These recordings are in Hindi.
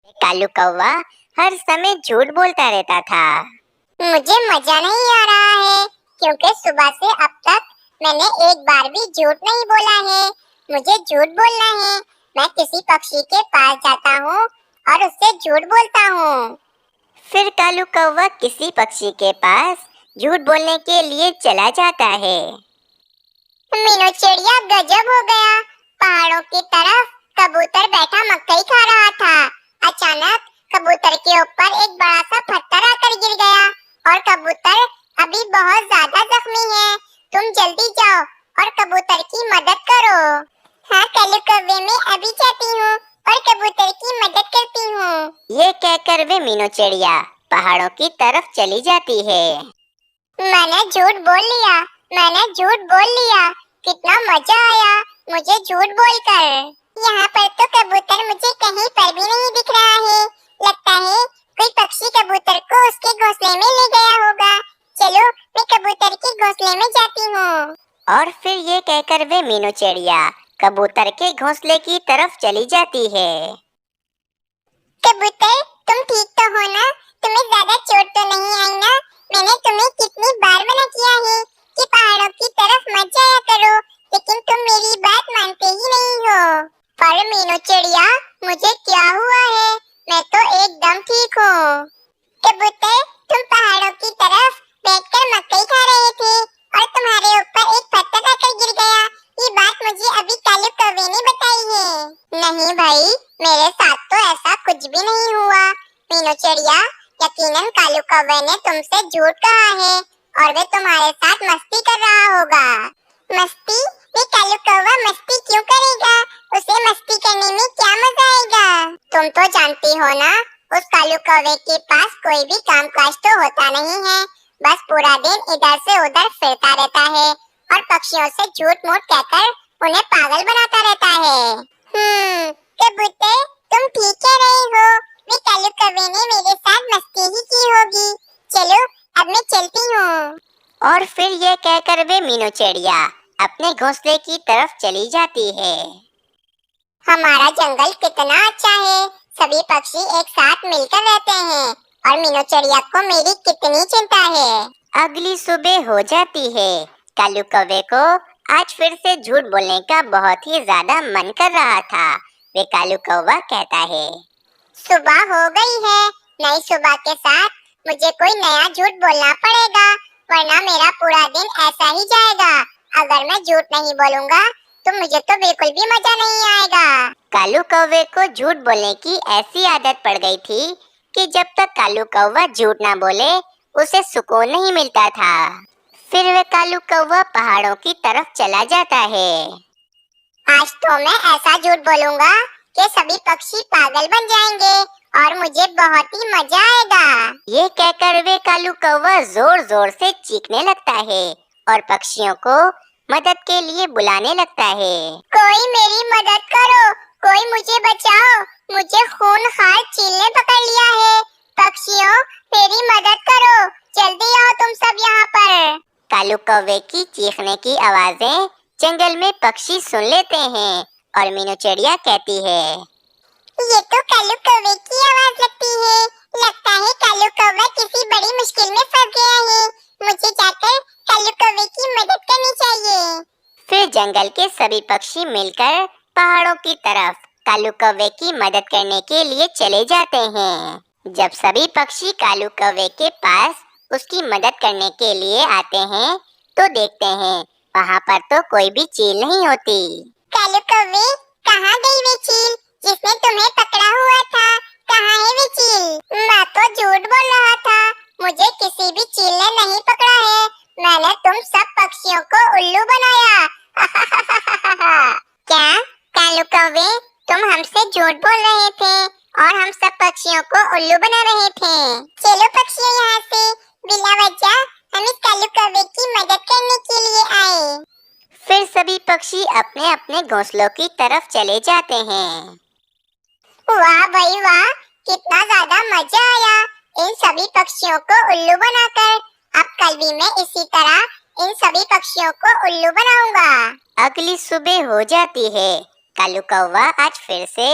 कालू कौवा हर समय झूठ बोलता रहता था। मुझे मजा नहीं आ रहा है क्योंकि सुबह से अब तक मैंने एक बार भी झूठ नहीं बोला है। मुझे झूठ बोलना है। मैं किसी पक्षी के पास जाता हूँ और उससे झूठ बोलता हूँ। फिर कालू कौवा किसी पक्षी के पास झूठ बोलने के लिए चला जाता है। मीनू चिड़िया गजब हो गया। पहाड़ों की तरफ कबूतर बैठा मकई खा रहा था। अचानक कबूतर के ऊपर एक बड़ा सा पत्थर आकर गिर गया और कबूतर अभी बहुत ज्यादा जख्मी है। तुम जल्दी जाओ और कबूतर की मदद करो। हाँ कालू कौवे, मैं अभी जाती हूँ और कबूतर की मदद करती हूँ। ये कहकर वे मीनू चिड़िया पहाड़ों की तरफ चली जाती है। मैंने झूठ बोल लिया। मैंने झूठ बोल लिया। कितना मजा आया मुझे झूठ बोलकर। यहाँ पर तो कबूतर मुझे कहीं पर भी नहीं दिख रहा है। लगता है कोई पक्षी कबूतर को उसके घोंसले में ले गया होगा। चलो मैं कबूतर के घोंसले में जाती हूँ। और फिर ये कहकर वे मीनू चिड़िया कबूतर के घोंसले की तरफ चली जाती है। कबूतर तुम ठीक तो हो ना? तुम्हें ज्यादा चोट तो नहीं आई ना? मैंने तुम्हें कितनी बार मना किया है कि पहाड़ों की तरफ मत जाया करो, लेकिन तुम मेरी बात मानते ही नहीं हो। पर मीनू चिड़िया मुझे क्या हुआ है? मैं तो एकदम ठीक हूँ। कबूतर तुम पहाड़ों की तरफ बैठकर मकई खा रहे थे और तुम्हारे ऊपर एक पत्थर आकर गिर गया। ये बात मुझे अभी कालू कौवे ने बताई है। नहीं भाई, मेरे साथ तो ऐसा कुछ भी नहीं हुआ। मीनू चिड़िया, यकीनन कालू कौवे ने तुमसे झूठ कहा है और वे तुम्हारे साथ मस्ती कर रहा होगा। मस्ती? वे कालू कौवा मस्ती क्यों करेगा? उसे मस्ती करने में क्या मजा आएगा? तुम तो जानती हो ना, उस कालू कौवे के पास कोई भी काम काज तो होता नहीं है। बस पूरा दिन इधर से उधर फिरता रहता है और पक्षियों से झूठ मूठ कहकर उन्हें पागल बनाता रहता है। कबूतर तुम ठीक कह रहे हो। वे कालू कौवे ने मेरे साथ मस्ती ही की होगी। चलो अब मैं चलती हूँ। और फिर ये कहकर वे मीनू चिड़िया अपने घोंसले की तरफ चली जाती है। हमारा जंगल कितना अच्छा है। सभी पक्षी एक साथ मिलकर रहते हैं और मीनू चिड़िया को मेरी कितनी चिंता है। अगली सुबह हो जाती है। कालू कौवे को आज फिर से झूठ बोलने का बहुत ही ज्यादा मन कर रहा था। वे कालू कौवा कहता है, सुबह हो गई है। नई सुबह के साथ मुझे कोई नया झूठ बोलना पड़ेगा, वरना मेरा पूरा दिन ऐसा ही जाएगा। अगर मैं झूठ नहीं बोलूँगा तो मुझे तो बिल्कुल भी मजा नहीं आएगा। कालू कौवे को झूठ बोलने की ऐसी आदत पड़ गई थी कि जब तक कालू कौवा झूठ ना बोले उसे सुकून नहीं मिलता था। फिर वह कालू कौवा पहाड़ों की तरफ चला जाता है। आज तो मैं ऐसा झूठ बोलूँगा कि सभी पक्षी पागल बन जाएंगे और मुझे बहुत ही मजा आएगा। ये कहकर वे कालू कौवा जोर जोर से चीखने लगता है और पक्षियों को मदद के लिए बुलाने लगता है। कोई मेरी मदद करो, कोई मुझे बचाओ, मुझे खूंखार चील ने पकड़ लिया है। पक्षियों मेरी मदद करो, जल्दी आओ तुम सब यहाँ पर। कालू कौवे की चीखने की आवाजें जंगल में पक्षी सुन लेते हैं और मीनू चिड़िया कहती है, ये तो कालू कौवे की आवाज लगती है। लगता है कालू कौवा किसी बड़ी मुश्किल में फंस गया है। मुझे जाकर कालू कौवे की मदद करनी चाहिए। फिर जंगल के सभी पक्षी मिलकर पहाड़ों की तरफ कालू कौवे की मदद करने के लिए चले जाते हैं। जब सभी पक्षी कालू कौवे के पास उसकी मदद करने के लिए आते हैं तो देखते हैं वहाँ पर तो कोई भी चील नहीं होती। कालू कौवे, कहाँ गई वे चील जिसने तुम्हें पकड़ा हुआ था? कहाँ है वे चील? मैं तो झूठ बोल रहा था। मुझे किसी भी चील ने नहीं पकड़ा है। मैंने तुम सब पक्षियों को उल्लू बनाया। क्या कालू कौवे, तुम हमसे झूठ बोल रहे थे और हम सब पक्षियों को उल्लू बना रहे थे। चलो पक्षियों यहाँ से, बिना वजह हम इस कालू कौवे की मदद करने के लिए आए। फिर सभी पक्षी अपने अपने घोंसलों की तरफ चले जाते हैं। वाह भाई वाह, कितना ज्यादा मजा आया इन सभी पक्षियों को उल्लू बनाकर। अब कल भी मैं इसी तरह इन सभी पक्षियों को उल्लू बनाऊंगा। अगली सुबह हो जाती है। कालू कौवा आज फिर से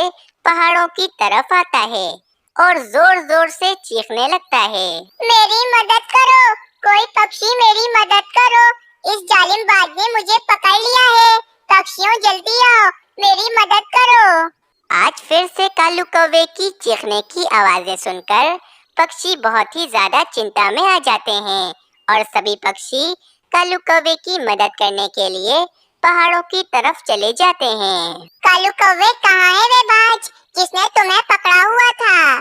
पहाड़ों की तरफ आता है और जोर जोर से चीखने लगता है। मेरी मदद करो, कोई पक्षी मेरी मदद करो, इस जालिमबाज ने मुझे पकड़ लिया है। पक्षियों जल्दी आओ, मेरी मदद करो। आज फिर से कालू कौवे की चीखने की आवाजें सुनकर पक्षी बहुत ही ज्यादा चिंता में आ जाते हैं और सभी पक्षी कालू कौवे की मदद करने के लिए पहाड़ों की तरफ चले जाते हैं। कालू कौवे कहाँ है वे बाज जिसने तुम्हें पकड़ा हुआ था?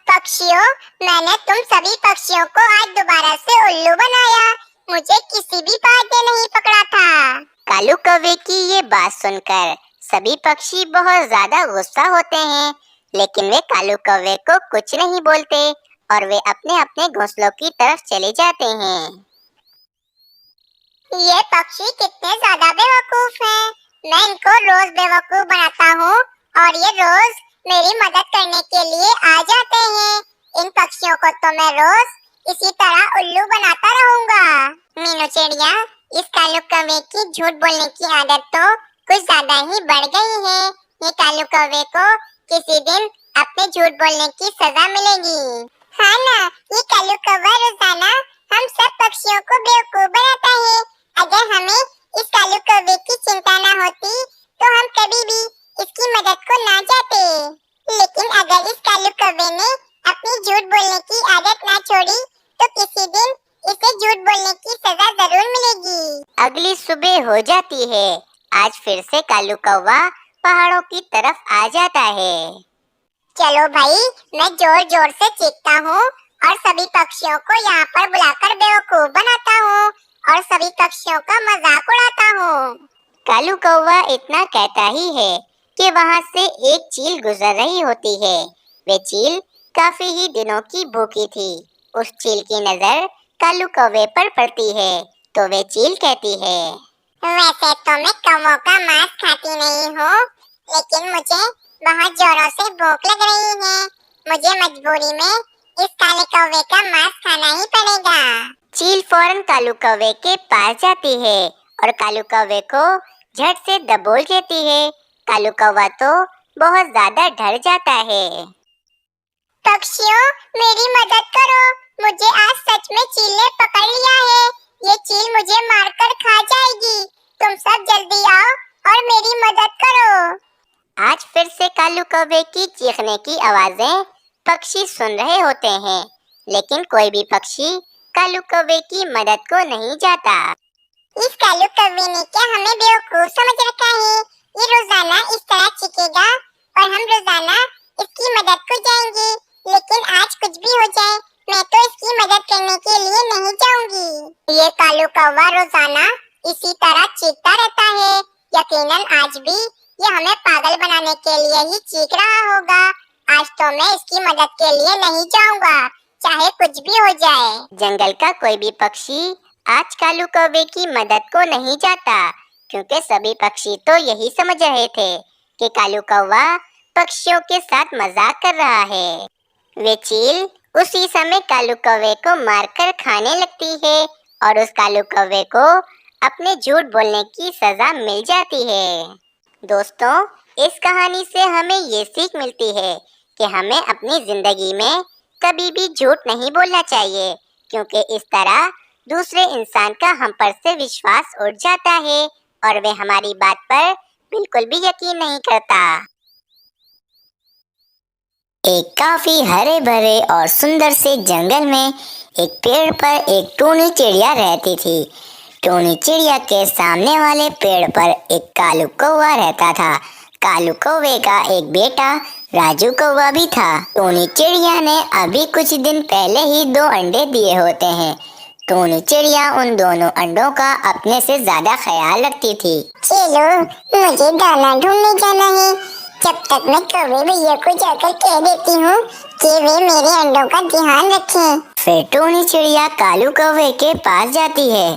पक्षियों, मैंने तुम सभी पक्षियों को आज दोबारा से उल्लू बनाया। मुझे किसी भी बाज ने नहीं पकड़ा था। कालू कौवे की ये बात सुनकर सभी पक्षी बहुत ज्यादा गुस्सा होते हैं, लेकिन वे कालू कौवे को कुछ नहीं बोलते और वे अपने अपने घोंसलों की तरफ चले जाते हैं। ये पक्षी कितने ज्यादा बेवकूफ हैं। मैं इनको रोज बेवकूफ बनाता हूँ और ये रोज मेरी मदद करने के लिए आ जाते हैं। इन पक्षियों को तो मैं रोज इसी तरह उल्लू बनाता रहूंगा। मीनू चिड़िया, इस कालू कौवे की झूठ बोलने की आदत तो कुछ ज्यादा ही बढ़ गई है। ये कालू कौवे को किसी दिन अपने झूठ बोलने की सजा मिलेगी। हाँ ना, ये कालू कौवा रोजाना हम सब पक्षियों को बेवकूफ बनाता है। अगर हमें इस कालू कौवे की चिंता न होती तो हम कभी भी इसकी मदद को ना जाते। लेकिन अगर इस कालू कौवे ने अपनी झूठ बोलने की आदत ना छोड़ी तो किसी दिन इसे झूठ बोलने की सजा जरूर मिलेगी। अगली सुबह हो जाती है। आज फिर से कालू कौवा पहाड़ों की तरफ आ जाता है। चलो भाई, मैं जोर जोर से चीखता हूँ और सभी पक्षियों को यहाँ पर बुलाकर बेवकूफ बनाता हूँ और सभी पक्षियों का मजाक उड़ाता हूँ। कालू कौवा इतना कहता ही है कि वहाँ से एक चील गुजर रही होती है। वे चील काफी ही दिनों की भूखी थी। उस चील की नजर कालू कौवे पर पड़ती है तो वे चील कहती है, वैसे तो मैं कौवों का मांस खाती नहीं हूँ, लेकिन मुझे बहुत जोरों से भूख लग रही है। मुझे मजबूरी में इस काले कौवे का मांस खाना ही पड़ेगा। चील फौरन कालू कौवे के पास जाती है और कालू कौवे को झट से दबोच लेती है। कालू कौवा तो बहुत ज्यादा डर जाता है। पक्षियों, मेरी मदद करो, मुझे आज सच में चील ने पकड़ लिया है। ये चील मुझे मारकर खा जाएगी। तुम सब जल्दी आओ और मेरी मदद करो। आज फिर से कालू कौवे की चीखने की आवाजें पक्षी सुन रहे होते हैं, लेकिन कोई भी पक्षी कालू कौवे की मदद को नहीं जाता। इस कालू कौवे ने क्या हमें बेवकूफ समझ रखा है? ये रोजाना इस तरह चीखेगा और हम रोजाना इसकी मदद को जाएंगे। लेकिन आज कुछ भी हो जाए, मैं तो इसकी मदद करने के लिए नहीं जाऊंगी। ये कालू कौवा रोजाना इसी तरह चीखता रहता है। यकीनन आज भी ये हमें पागल बनाने के लिए ही चीख रहा होगा। आज तो मैं इसकी मदद के लिए नहीं जाऊंगा, चाहे कुछ भी हो जाए। जंगल का कोई भी पक्षी आज कालू कौवे की मदद को नहीं जाता, क्योंकि सभी पक्षी तो यही समझ रहे थे कि कालू कौवा पक्षियों के साथ मजाक कर रहा है। वे चील उसी समय कालू कौवे को मारकर खाने लगती है और उस कालू कौवे को अपने झूठ बोलने की सजा मिल जाती है। दोस्तों, इस कहानी से हमें ये सीख मिलती है कि हमें अपनी जिंदगी में कभी भी झूठ नहीं बोलना चाहिए, क्योंकि इस तरह दूसरे इंसान का हम पर से विश्वास उठ जाता है और वे हमारी बात पर बिल्कुल भी यकीन नहीं करता। एक काफी हरे भरे और सुंदर से जंगल में एक पेड़ पर एक टूनी चिड़िया रहती थी। टूनी चिड़िया के सामने वाले पेड़ पर एक कालू कौवा रहता था। कालू कौवे का एक बेटा राजू कौवा भी था। टूनी चिड़िया ने अभी कुछ दिन पहले ही 2 अंडे दिए होते हैं। टूनी चिड़िया उन दोनों अंडों का अपने से ज्यादा ख्याल रखती थी। चलो, मुझे दाना ढूंढने जाना है। जब तक मैं कौवे भैया को जाकर कह देती हूँ कि वे मेरे अंडों का ध्यान रखें। फिर टूनी चिड़िया कालू कौवे के पास जाती है।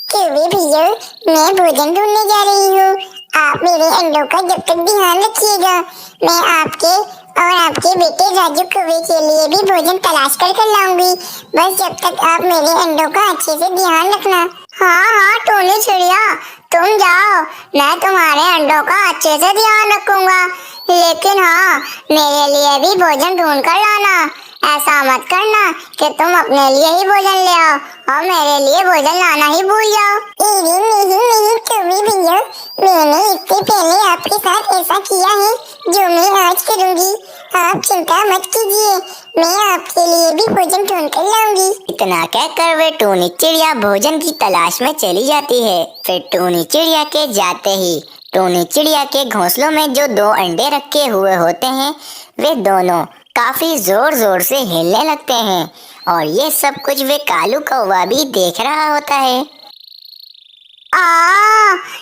कौवे भैया, मैं भोजन ढूंढने जा रही हूँ। आप मेरे अंडों का जब तक ध्यान रखिएगा। मैं आपके और आपके बेटे राजू कौवे के लिए भी भोजन तलाश कर लाऊंगी। बस जब तक आप मेरे अंडों का अच्छे से ध्यान रखना। हाँ हाँ टोनी चिड़िया, तुम जाओ, मैं तुम्हारे अंडों का अच्छे से ध्यान रखूंगा, लेकिन हाँ, मेरे लिए भी भोजन ढूंढ कर लाना। ऐसा मत करना कि तुम अपने लिए ही भोजन ले आओ और मेरे लिए भोजन लाना ही भूल जाओ। नहीं कभी भैया, मैंने इससे पहले आपके साथ ऐसा किया है जो मैं आज करूंगी। आप चिंता मत कीजिए, मैं आपके लिए भी भोजन ढूंढ कर लाऊंगी। इतना कहकर वे टूनी चिड़िया भोजन की तलाश में चली जाती है। फिर टूनी चिड़िया के जाते ही टूनी चिड़िया के घोंसलों में जो 2 अंडे रखे हुए होते हैं, वे दोनों काफी जोर जोर से हिलने लगते हैं और ये सब कुछ वे कालू कौवा भी देख रहा होता है।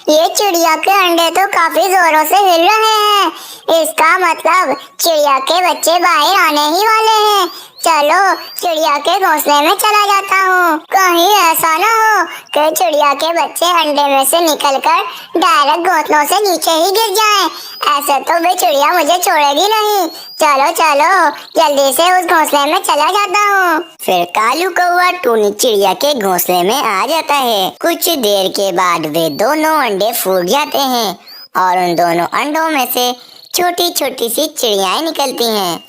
ये चिड़िया के अंडे तो काफी जोरों से हिल रहे हैं। इसका मतलब चिड़िया के बच्चे बाहर आने ही वाले हैं। चलो चिड़िया के घोंसले में चला जाता हूँ। कहीं ऐसा ना हो कि चिड़िया के बच्चे अंडे में से निकलकर डायरेक्ट घोंसलों से नीचे ही गिर जाएं। ऐसे तो वे चिड़िया मुझे छोड़ेगी नहीं। चलो चलो जल्दी से उस घोंसले में चला जाता हूँ। फिर कालू कौवा टूनी चिड़िया के घोंसले में आ जाता है। कुछ देर के बाद वे दोनों अंडे फूट जाते हैं और उन दोनों अंडों में से छोटी छोटी सी चिड़ियाएं निकलती हैं।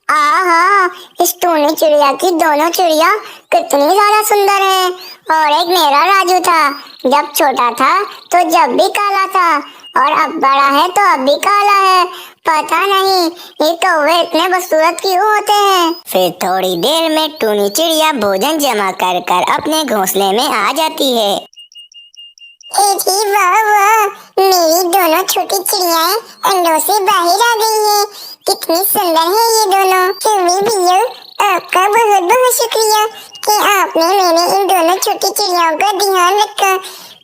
आहा, इस टूनी चिड़िया की दोनों चिड़िया कितनी ज्यादा सुंदर है। और एक मेरा राजू था, जब छोटा था तो जब भी काला था और अब बड़ा है तो अब भी काला है। पता नहीं ये कौवे इतने बदसूरत क्यों होते हैं। फिर थोड़ी देर में टूनी चिड़िया भोजन जमा कर कर अपने घोंसले में आ जाती है। वाह वाह, मेरी दोनों छोटी चिड़ियाएं अंडों से बाहर आ गई हैं। कितनी सुंदर है ये दोनों। टूनी भैया, आपका बहुत बहुत शुक्रिया कि आपने मेरे इन दोनों छोटी चिड़ियाओं का ध्यान रखा।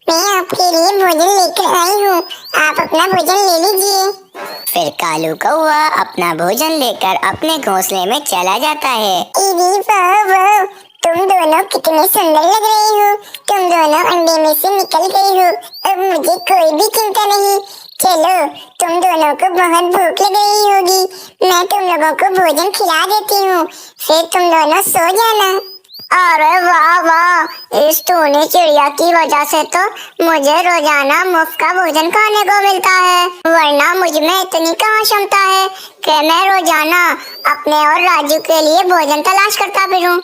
मैं आपके लिए भोजन लेकर आई हूँ, आप अपना भोजन ले लीजिए। फिर कालू कौवा अपना भोजन लेकर अपने घोंसले में चला जाता है। वाह वाह, तुम दोनों कितने सुंदर लग रही हो। तुम दोनों अंडे में से निकल गई हो, अब मुझे कोई भी चिंता नहीं। चलो, तुम दोनों को बहुत भूख लग रही होगी, मैं तुम लोगों को भोजन खिला देती हूँ, फिर तुम दोनों सो जाना। अरे वाह वाह, इस टूनी चिड़िया की वजह से तो मुझे रोजाना मुफ्त का भोजन खाने को मिलता है, वरना मुझ में इतनी कहाँ क्षमता है कि मैं रोजाना अपने और राजू के लिए भोजन तलाश करता फिरूं।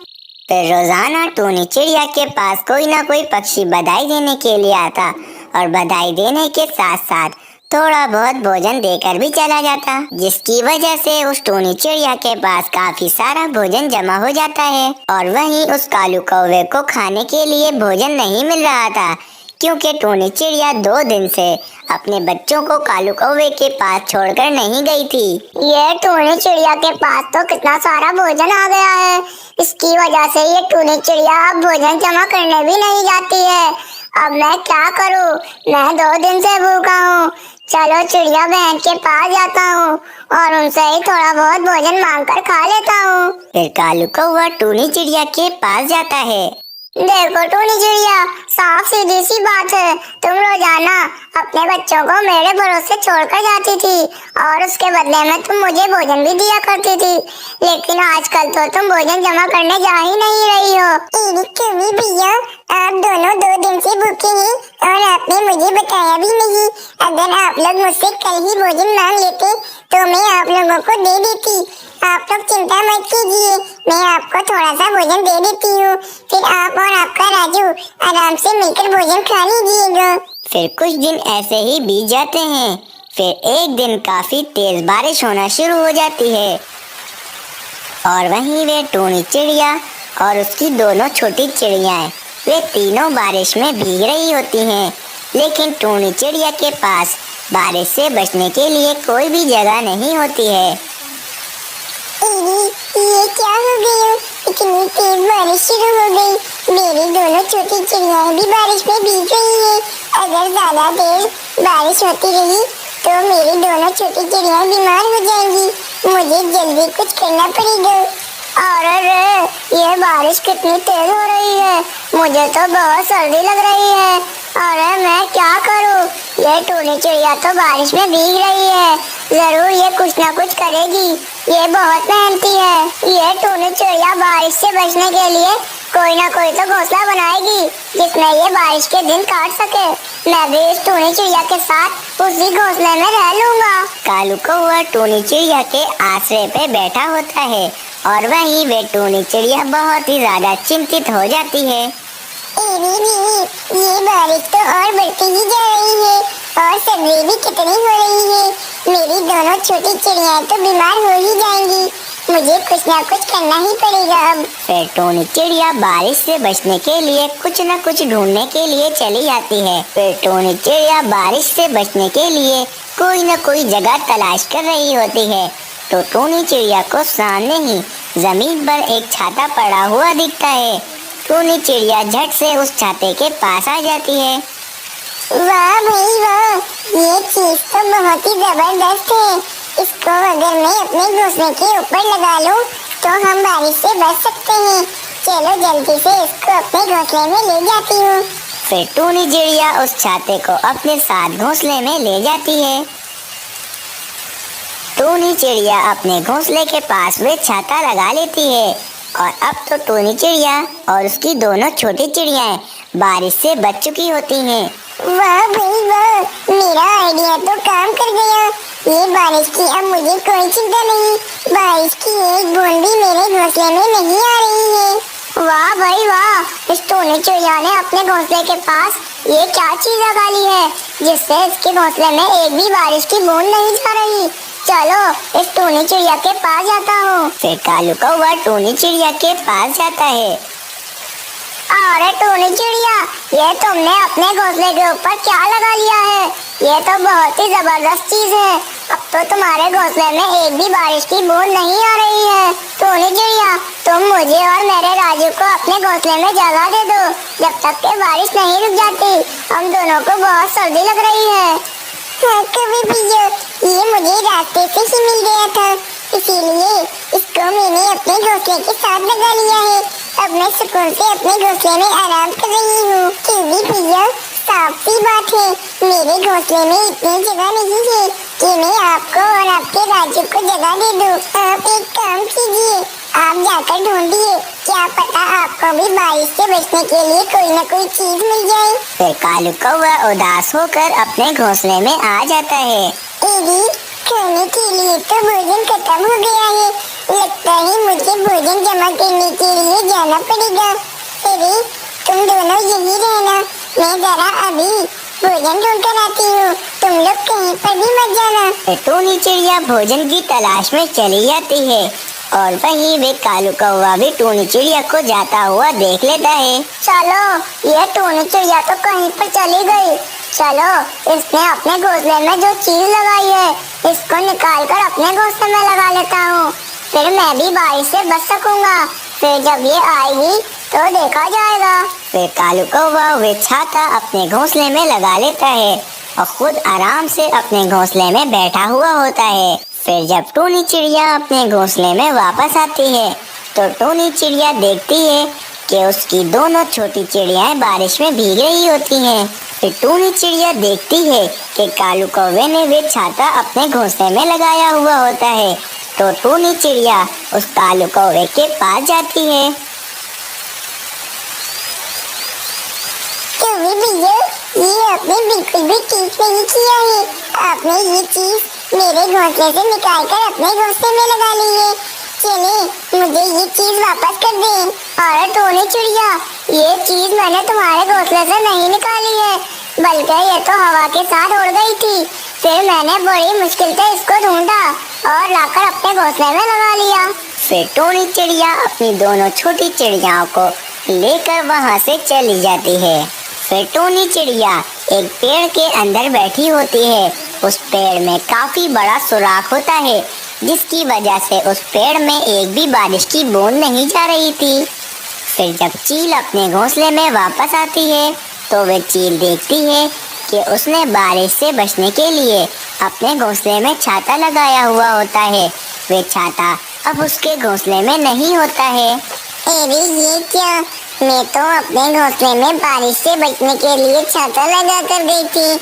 फिर रोजाना टूनी चिड़िया के पास कोई ना कोई पक्षी बधाई देने के लिए आता और बधाई देने के साथ साथ थोड़ा बहुत भोजन देकर भी चला जाता, जिसकी वजह से उस टूनी चिड़िया के पास काफी सारा भोजन जमा हो जाता है। और वहीं उस कालू कौवे को खाने के लिए भोजन नहीं मिल रहा था, क्योंकि टूनी चिड़िया 2 दिन से अपने बच्चों को कालू कौवे के पास छोड़कर नहीं गई थी। ये टूनी चिड़िया के पास तो कितना सारा भोजन आ गया है, इसकी वजह से ये टूनी चिड़िया अब भोजन जमा करने भी नहीं जाती है। अब मैं क्या करूं? मैं 2 दिन से भूखा हूँ। चलो चिड़िया बहन के पास जाता हूँ और उनसे ही थोड़ा बहुत भोजन मांग कर खा लेता हूँ। फिर कालू कौवा टूनी चिड़िया के पास जाता है। देखो टूनी चिड़िया, साफ सीधी सी बात है, तुम रोजाना अपने बच्चों को मेरे भरोसे छोड़कर जाती थी और उसके बदले में तुम मुझे भोजन भी दिया करती थी, लेकिन आजकल तो तुम भोजन जमा करने जा ही नहीं रही हो। टूनी भैया, आप दोनों 2 दिन से भूखे हैं और आपने मुझे बताया भी नहीं। अगर आप लोग मुझसे कल ही भोजन मांग लेते तो मैं आप लोगों को दे देती। आप लोग चिंता मत कीजिए, मैं आपको थोड़ा सा भोजन दे देती हूँ, फिर आप और आपका राजू आराम से मिलकर भोजन खा लीजिएगा। फिर कुछ दिन ऐसे ही बीत जाते हैं। फिर एक दिन काफी तेज बारिश होना शुरू हो जाती है और वहीं वे टूनी चिड़िया और उसकी दोनों छोटी चिड़ियाएं वे तीनों बारिश में भीग रही होती हैं, लेकिन टूनी चिड़िया के पास बारिश से बचने के लिए कोई भी जगह नहीं होती है। ये क्या हो गया? इतनी तेज बारिश शुरू हो गई। मेरी दोनों छोटी चिड़ियाएं भी बारिश में भीग रही हैं। अगर ज्यादा देर बारिश होती रही तो मेरी दोनों छोटी चिड़ियाएं बीमार हो जाएंगी। मुझे जल्दी कुछ करना पड़ेगा। अरे ये बारिश कितनी तेज हो रही है, मुझे तो बहुत सर्दी लग रही है। अरे मैं क्या करूं? ये टूनी चिड़िया तो बारिश में भीग रही है, जरूर ये कुछ ना कुछ करेगी। ये बहुत मेहनती है। ये टूनी चिड़िया बारिश से बचने के लिए कोई ना कोई तो घोंसला बनाएगी जिसमें ये बारिश के दिन काट सके। मैं भी इस टूनी चिड़िया के साथ उसी घोंसले में रह लूंगा। कालू कौवा टूनी चिड़िया के आश्रय पे बैठा होता है और वहीं वे टूनी चिड़िया बहुत ही ज्यादा चिंतित हो जाती है। ये बारिश तो और बढ़ती ही जा रही है और सर्दी भी कितनी हो रही है। मेरी दोनों छोटी चिड़ियाँ तो बीमार हो ही जाएंगी। मुझे कुछ ना कुछ करना ही पड़ेगा अब। फिर टूनी चिड़िया बारिश से बचने के लिए कुछ न कुछ ढूंढने के लिए चली जाती है। फिर टूनी चिड़िया बारिश से बचने के लिए कोई न कोई जगह तलाश कर रही होती है। तो टूनी चिड़िया को सामने ही जमीन पर एक छाता पड़ा हुआ दिखता है। टूनी चिड़िया झट से उस छाते के पास आ जाती है। वाह भाई वाह, ये चीज तो बहुत ही जबरदस्त है। इसको अगर मैं अपने घोंसले के ऊपर लगा लूं तो हम बारिश से बच सकते हैं। चलो जल्दी से इसको अपने घोंसले में ले जाती हूँ। फिर टूनी चिड़िया उस छाते को अपने साथ घोंसले में ले जाती है। टूनी चिड़िया अपने घोंसले के पास वे छाता लगा लेती है और अब तो टूनी चिड़िया और उसकी दोनों छोटी चिड़ियाएं बारिश से बच चुकी होती हैं। वाह भाई वाह, मेरा आइडिया तो काम कर गया। ये बारिश की अब मुझे कोई चिंता नहीं। बारिश की एक बूंद भी मेरे घोंसले में नहीं आ रही है। वाह भाई वाह, इस टूनी चिड़िया ने अपने घोंसले के पास ये क्या चीज लगा ली है जिससे इसके घोंसले में एक भी बारिश की बूंद नहीं जा रही। चलो इस टूनी चिड़िया के पास जाता हूँ। फिर कालू कौवा टूनी चिड़िया के पास जाता है। अरे टूनी चिड़िया, ये तुमने अपने घोंसले के ऊपर क्या लगा लिया है? ये तो बहुत ही जबरदस्त चीज है। अब तो तुम्हारे घोंसले में एक भी बारिश की बूंद नहीं आ रही है। टूनी चिड़िया, तुम मुझे और मेरे राजू को अपने घोंसले में जगह दे दो जब तक के बारिश नहीं रुक जाती। हम दोनों को बहुत सर्दी लग रही है। कभी भैया, ये मुझे रास्ते से ही मिल गया था, इसीलिए इसको मैंने अपने घोंसले के साथ लगा लिया है। अब मैं सुकून से अपने घोंसले में आराम कर रही हूँ। क्योंकि भैया, साफ सी बात है, मेरे घोंसले में इतनी जगह नहीं है कि मैं आपको और आपके राजू को जगह दे दूँ। आप एक काम कीजिए, आप जाकर ढूंढिए, क्या पता आपको भी बारिश से बचने के लिए कोई न कोई चीज मिल जाए। फिर कालू कौवा उदास होकर अपने घोंसले में आ जाता है। खाने के लिए तो भोजन खत्म हो गया है। लगता है मुझे भोजन जमा करने के लिए जाना पड़ेगा। अरे तुम दोनों यही रहना, मैं जरा अभी भोजन ढूंढ कर आती हूँ। तुम लोग कहीं पर भी मत जाना। फिर टूनी चिड़िया भोजन की तलाश में चली जाती है और वहीं वे कालू कौवा भी टूनी चिड़िया को जाता हुआ देख लेता है। चलो, ये टूनी चिड़िया तो कहीं पर चली गई। चलो, इसने अपने घोंसले में जो चीज लगाई है इसको निकाल कर अपने घोंसले में लगा लेता हूँ। फिर मैं भी बारिश से बच सकूंगा। फिर जब ये आएगी तो देखा जाएगा। फिर कालू कौवा वे छाता अपने घोंसले में लगा लेता है और खुद आराम से अपने घोंसले में बैठा हुआ होता है। फिर जब टूनी चिड़िया अपने घोंसले में वापस आती है तो टूनी चिड़िया देखती है कि उसकी दोनों छोटी चिड़ियाएं बारिश में भीग रही होती हैं। फिर टूनी चिड़िया देखती है कि कालू कौवे ने वे छाता अपने घोंसले में लगाया हुआ होता है। तो टूनी चिड़िया उस कालू कौवे के पास जाती है। क्यों भैया, ये आपने बिल्कुल भी ठीक नहीं किया है। आपने ये चीज मेरे घोंसले से निकाल कर अपने घोंसले में लगा ली है। चलिए, मुझे ये चीज वापस कर दें। और टूनी चिड़िया, ये चीज मैंने तुम्हारे घोंसले से नहीं निकाली है, बल्कि ये तो हवा के साथ उड़ गई थी। फिर मैंने बड़ी मुश्किल से इसको ढूंढा और लाकर अपने घोंसले में लगा लिया। फिर टूनी चिड़िया अपनी दोनों छोटी चिड़ियाओं को लेकर वहां से चली जाती है। फिर टूनी चिड़िया एक पेड़ के अंदर बैठी होती है। उस पेड़ में काफी बड़ा सुराख होता है जिसकी वजह से उस पेड़ में एक भी बारिश की बूंद नहीं जा रही थी। फिर जब चील अपने घोंसले में वापस आती है तो वह चील देखती है कि उसने बारिश से बचने के लिए अपने घोंसले में छाता लगाया हुआ होता है। वह छाता अब उसके घोंसले में नहीं होता है। अरे ये क्या, मैं तो अपने घोंसले में बारिश से बचने के लिए छाता लगा कर गई थी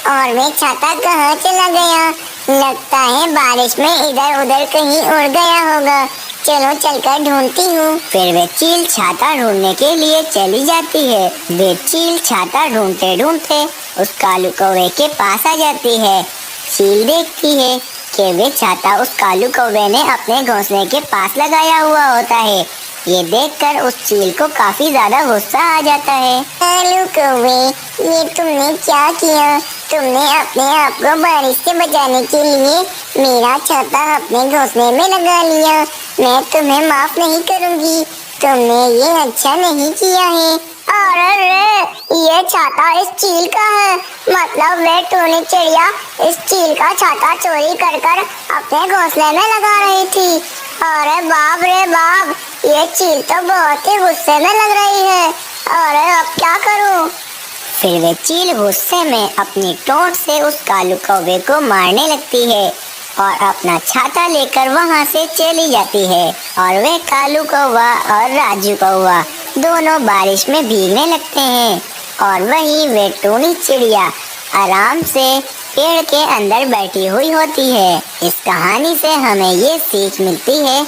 और मैं छाता कहाँ चला गया? लगता है बारिश में इधर उधर कहीं उड़ गया होगा। चलो चलकर ढूंढती हूँ। फिर वे चील छाता ढूंढने के लिए चली जाती है। वे चील छाता ढूंढते ढूंढते उस कालू कौवे के पास आ जाती है। चील देखती है कि वे छाता उस कालू कौवे ने अपने घोंसले के पास लगाया हुआ होता है। ये देखकर उस चील को काफी ज्यादा गुस्सा आ जाता है। कालू कौवे, ये तुमने क्या किया? तुमने अपने आप को बारिश से बचाने के लिए मेरा छाता अपने घोंसले में लगा लिया। मैं तुम्हें माफ नहीं करूंगी। तुमने ये अच्छा नहीं किया है। अरे ये छाता इस चील का है। मतलब वे टूनी चिड़िया इस चील का छाता चोरी कर कर अपने घोंसले में लगा रही थी। अरे बाप रे बाप, ये चील तो बहुत ही गुस्से में लग रही है। अरे अब क्या करूं? फिर वे चील गुस्से में अपनी टोंट से उस कालू कौवे को मारने लगती है और अपना छाता लेकर वहां से चली जाती है। और वे कालू कौवा और राजू कौवा दोनों बारिश में भीगने लगते हैं और वहीं वे टूनी चिड़िया आराम से पेड़ के अंदर बैठी हुई होती है। इस कहानी से हमें ये सीख मिलती है